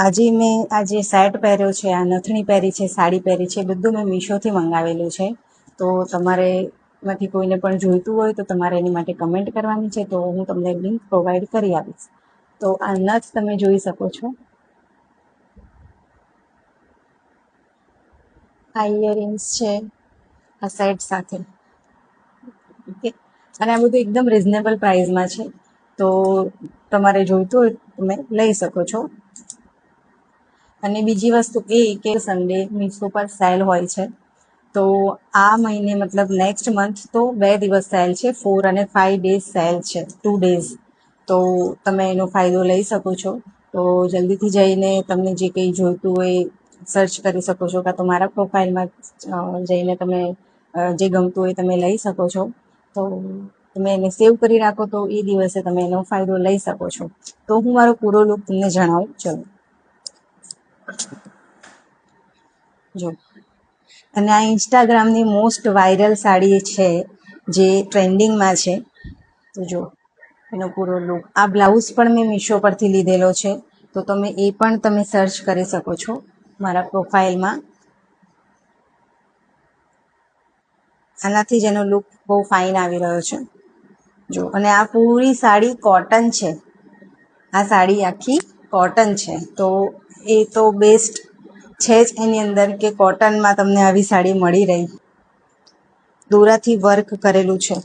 આજે મેં આ જે સેટ પહેર્યો છે, આ નથણી પહેરી છે, સાડી પહેરી છે, બધું મેં મીશોથી મંગાવેલું છે. તો તમારે માંથી કોઈને પણ જોઈતું હોય તો તમારે એની માટે કમેન્ટ કરવાની છે, તો હું તમને લિંક પ્રોવાઈડ કરી આપીશ. તો આ નથ તમે જોઈ શકો છો, આ ઇયરિંગ્સ છે આ સેટ સાથે. ઓકે, અને આ બધું એકદમ રિઝનેબલ પ્રાઇસમાં છે, તો તમારે જોઈતું હોય તમે લઈ શકો છો. અને બીજી વસ્તુ એ કે સન્ડે મીશો પર સેલ હોય છે, તો આ મહિને મતલબ નેક્સ્ટ મંથ તો 2 દિવસ સેલ છે, 4 અને 5 ડેઝ સેલ છે, 2 ડેઝ. તો તમે એનો ફાયદો લઈ શકો છો. તો જલ્દીથી જઈને તમને જે કંઈ જોઈતું હોય સર્ચ કરી શકો છો, કાં તો મારા પ્રોફાઇલમાં જઈને તમે જે ગમતું હોય તમે લઈ શકો છો. તો તમે એને સેવ કરી રાખો તો એ દિવસે તમે એનો ફાયદો લઈ શકો છો. તો હું મારો પૂરો લુક તમને જણાવું. ચલો જો, અને આ ઇન્સ્ટાગ્રામની મોસ્ટ વાયરલ સાડી છે, જે ટ્રેન્ડિંગમાં છે. તો જો એનો પૂરો લુક. આ બ્લાઉઝ પણ મેં મીશો પરથી લીધેલો છે, તો તમે એ પણ તમે સર્ચ કરી શકો છો મારા પ્રોફાઇલમાં. આનાથી જ એનો લુક બહુ ફાઇન આવી રહ્યો છે. જો, અને આ પૂરી સાડી કોટન છે. આ સાડી આખી કોટન છે, તો એ તો બેસ્ટ છે જ એની અંદર કે કોટનમાં તમને આવી સાડી મળી રહી. દોરાથી વર્ક કરેલું છે,